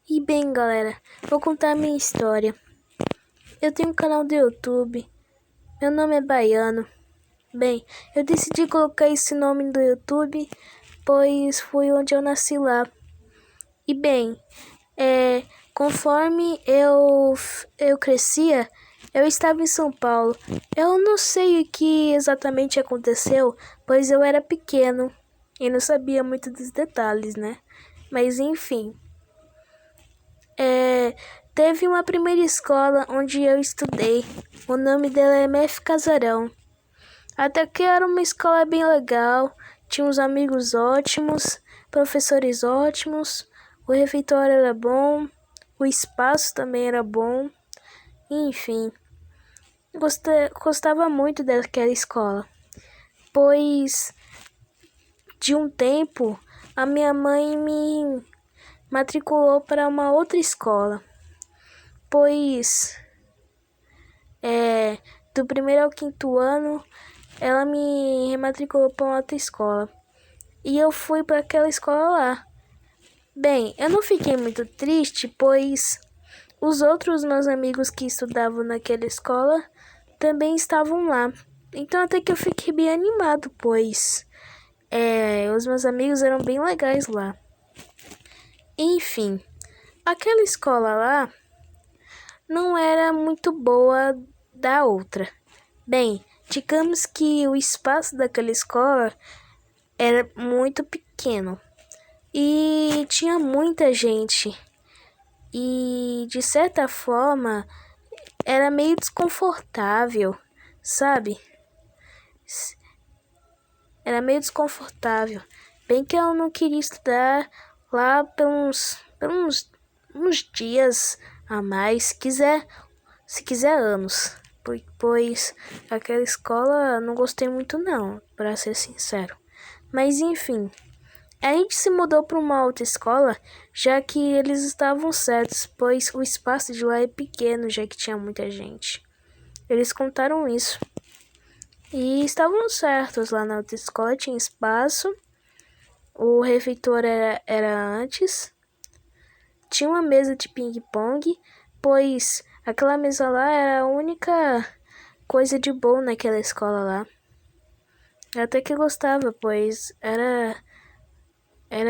E bem, galera, vou contar a minha história. Eu tenho um canal do YouTube, meu nome é Baiano. Bem, eu decidi colocar esse nome do YouTube, pois foi onde eu nasci lá. E bem, conforme eu crescia, eu estava em São Paulo. Eu não sei o que exatamente aconteceu, pois eu era pequeno e não sabia muito dos detalhes, né? Mas enfim. Teve uma primeira escola onde eu estudei. O nome dela é MF Casarão. Até que era uma escola bem legal. Tinha uns amigos ótimos, professores ótimos. O refeitório era bom. O espaço também era bom. Enfim, gostava muito daquela escola. Pois, de um tempo, a minha mãe me matriculou para uma outra escola. Pois do primeiro ao quinto ano, ela me rematriculou para uma outra escola. E eu fui para aquela escola lá. Bem, eu não fiquei muito triste, pois os outros meus amigos que estudavam naquela escola também estavam lá. Então até que eu fiquei bem animado, pois os meus amigos eram bem legais lá. Enfim, aquela escola lá não era muito boa da outra. Bem, digamos que o espaço daquela escola era muito pequeno e tinha muita gente. E de certa forma era meio desconfortável, sabe? Era meio desconfortável. Bem que eu não queria estudar lá por uns dias a mais, se quiser anos. Pois aquela escola não gostei muito não, para ser sincero. Mas enfim, a gente se mudou para uma outra escola, já que eles estavam certos, pois o espaço de lá é pequeno, já que tinha muita gente. Eles contaram isso. E estavam certos, lá na outra escola tinha espaço, o refeitor era antes, tinha uma mesa de ping-pong, pois aquela mesa lá era a única coisa de bom naquela escola lá. Eu até que gostava, pois era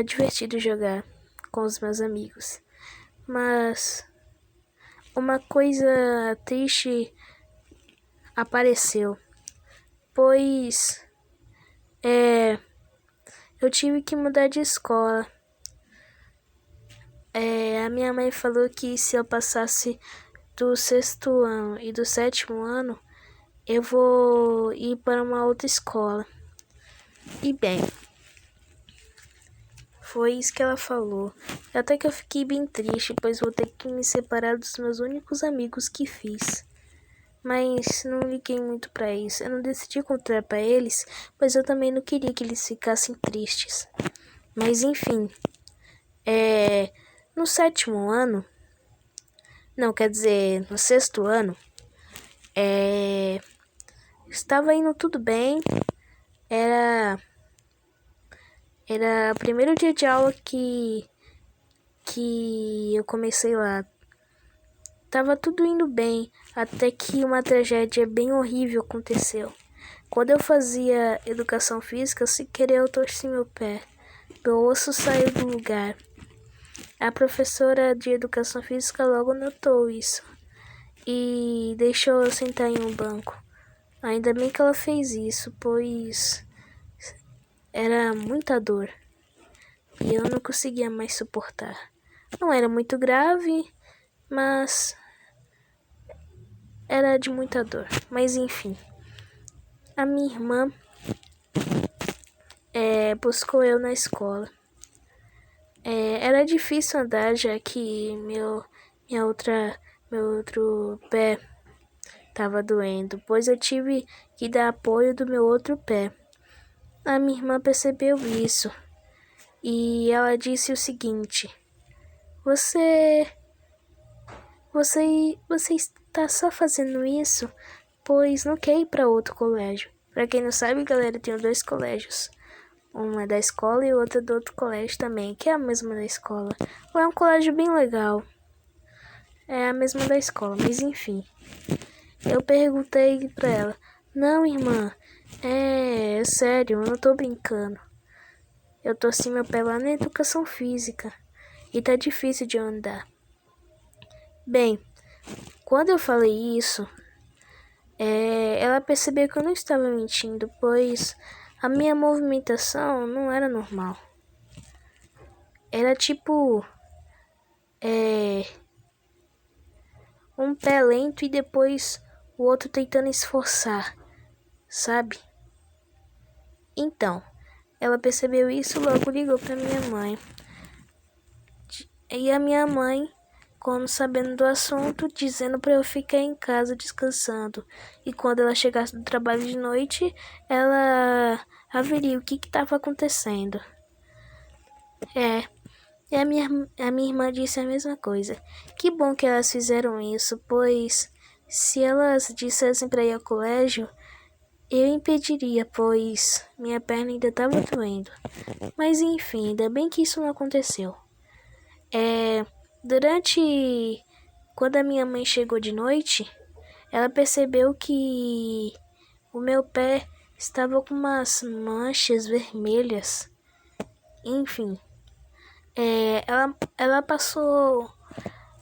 divertido jogar com os meus amigos. Mas uma coisa triste apareceu, pois eu tive que mudar de escola. A minha mãe falou que se eu passasse do sexto ano e do sétimo ano, eu vou ir para uma outra escola. E bem, foi isso que ela falou. Até que eu fiquei bem triste, pois vou ter que me separar dos meus únicos amigos que fiz. Mas não liguei muito para isso. Eu não decidi contar para eles, pois eu também não queria que eles ficassem tristes. Mas enfim, no sétimo ano, não, quer dizer, no sexto ano, estava indo tudo bem. Era o primeiro dia de aula que eu comecei lá. Tava tudo indo bem, até que uma tragédia bem horrível aconteceu. Quando eu fazia educação física, sem querer eu torci meu pé. Meu osso saiu do lugar. A professora de educação física logo notou isso e deixou eu sentar em um banco. Ainda bem que ela fez isso, pois era muita dor e eu não conseguia mais suportar. Não era muito grave, mas era de muita dor. Mas enfim, a minha irmã buscou eu na escola. Era difícil andar, já que meu outro pé estava doendo, pois eu tive que dar apoio do meu outro pé. A minha irmã percebeu isso e ela disse o seguinte: Você está só fazendo isso, pois não quer ir para outro colégio. Para quem não sabe, galera, eu tenho 2 colégios. Uma é da escola e outra do outro colégio também, que é a mesma da escola. Lá é um colégio bem legal. É a mesma da escola, mas enfim. Eu perguntei pra ela: Não, irmã, é sério, eu não tô brincando. Eu torci meu pé lá na educação física e tá difícil de andar. Bem, quando eu falei isso, ela percebeu que eu não estava mentindo, pois a minha movimentação não era normal. Era tipo um pé lento e depois o outro tentando esforçar, sabe? Então, ela percebeu isso e logo ligou para minha mãe. E a minha mãe, quando sabendo do assunto, dizendo para eu ficar em casa descansando. E quando ela chegasse do trabalho de noite, ela haveria o que estava acontecendo. E a minha irmã disse a mesma coisa. Que bom que elas fizeram isso, pois se elas dissessem para ir ao colégio, eu impediria, pois minha perna ainda estava doendo. Mas enfim, ainda bem que isso não aconteceu. Quando a minha mãe chegou de noite, ela percebeu que o meu pé estava com umas manchas vermelhas. Enfim, ela passou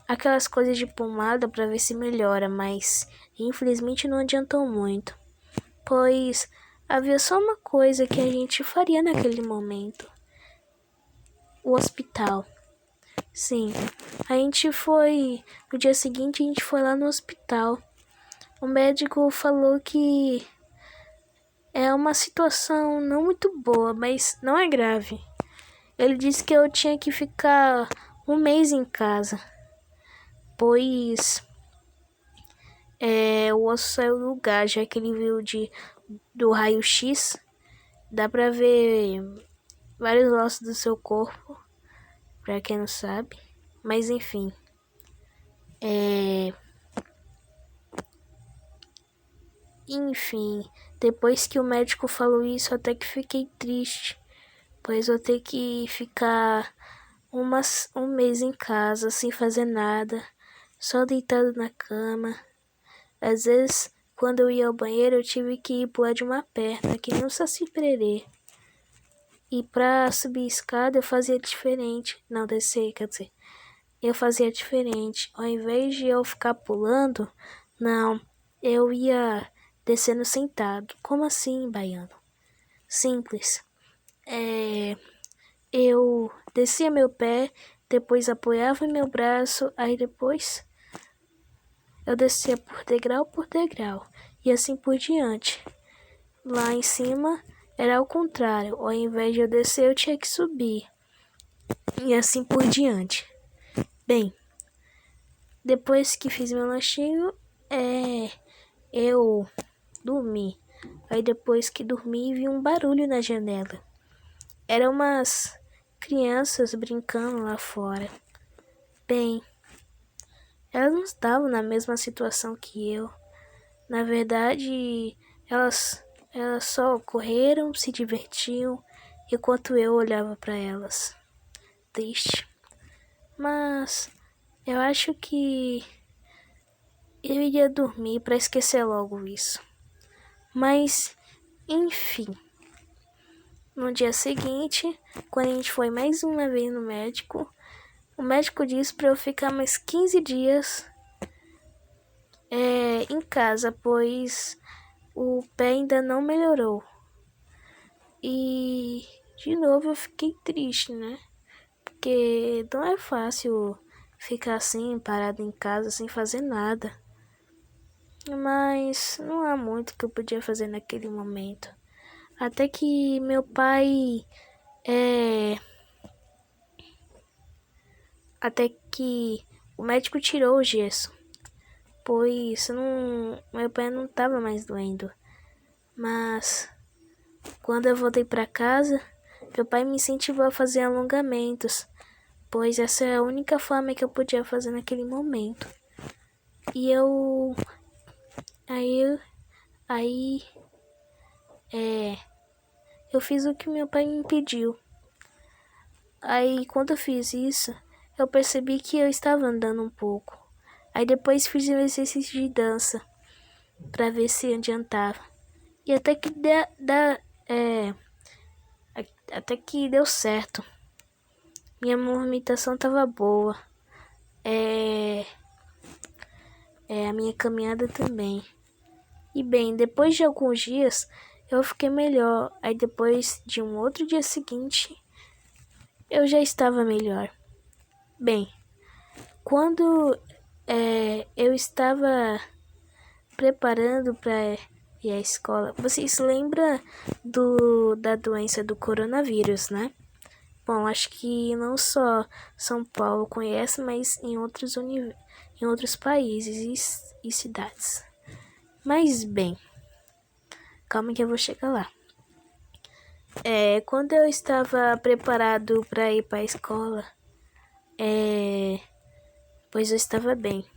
aquelas coisas de pomada para ver se melhora, mas infelizmente não adiantou muito, pois havia só uma coisa que a gente faria naquele momento: o hospital. Sim, no dia seguinte a gente foi lá no hospital. O médico falou que é uma situação não muito boa, mas não é grave. Ele disse que eu tinha que ficar um mês em casa, pois o osso saiu do lugar, já que ele viu do raio-x, dá pra ver vários ossos do seu corpo, pra quem não sabe. Mas enfim, depois que o médico falou isso, até que fiquei triste, pois vou ter que ficar um mês em casa sem fazer nada, só deitado na cama. Às vezes, quando eu ia ao banheiro, eu tive que pular de uma perna, que nem um saci pererê. E pra subir a escada eu fazia diferente. Não, descer, quer dizer. Eu fazia diferente. Ao invés de eu ficar pulando, não, eu ia descendo sentado. Como assim, baiano? Simples. Eu descia meu pé, depois apoiava meu braço, aí depois eu descia por degrau, e assim por diante. Lá em cima era ao contrário, ao invés de eu descer, eu tinha que subir, e assim por diante. Bem, depois que fiz meu lanchinho, eu dormi. Aí depois que dormi, vi um barulho na janela. Eram umas crianças brincando lá fora. Bem, elas não estavam na mesma situação que eu. Na verdade, elas só correram, se divertiam, enquanto eu olhava para elas. Triste. Mas eu acho que eu iria dormir para esquecer logo isso. Mas, enfim. No dia seguinte, quando a gente foi mais uma vez no médico, o médico disse para eu ficar mais 15 dias em casa, pois o pé ainda não melhorou. E de novo eu fiquei triste, né? Porque não é fácil ficar assim, parado em casa, sem fazer nada. Mas não há muito que eu podia fazer naquele momento. Até que meu pai até que o médico tirou o gesso, pois meu pé não estava mais doendo. Mas quando eu voltei para casa, meu pai me incentivou a fazer alongamentos, pois essa é a única forma que eu podia fazer naquele momento. E aí eu fiz o que meu pai me pediu. Aí, quando eu fiz isso, eu percebi que eu estava andando um pouco. Aí depois fiz um exercício de dança para ver se adiantava. E até que deu certo. Minha movimentação estava boa. A minha caminhada também. E bem, depois de alguns dias, eu fiquei melhor. Aí depois de um outro dia seguinte, eu já estava melhor. Bem, quando eu estava preparando para ir à escola, vocês lembram da doença do coronavírus, né? Bom, acho que não só São Paulo conhece, mas em outros países e cidades. Mas bem, calma que eu vou chegar lá. Quando eu estava preparado para ir para a escola, pois eu estava bem.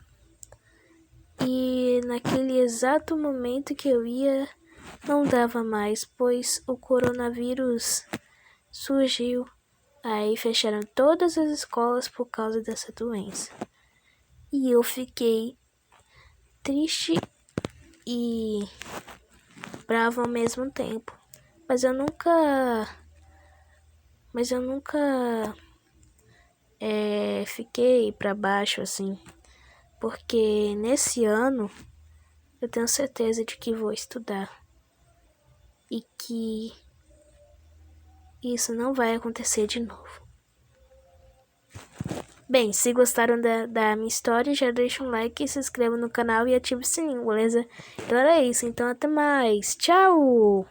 E naquele exato momento que eu ia, não dava mais, pois o coronavírus surgiu. Aí fecharam todas as escolas por causa dessa doença. E eu fiquei triste e bravo ao mesmo tempo. Mas eu nunca fiquei para baixo assim, porque nesse ano eu tenho certeza de que vou estudar e que isso não vai acontecer de novo. Bem, se gostaram da minha história, já deixa um like, se inscreva no canal e ative o sininho, beleza? Então era isso, então até mais. Tchau!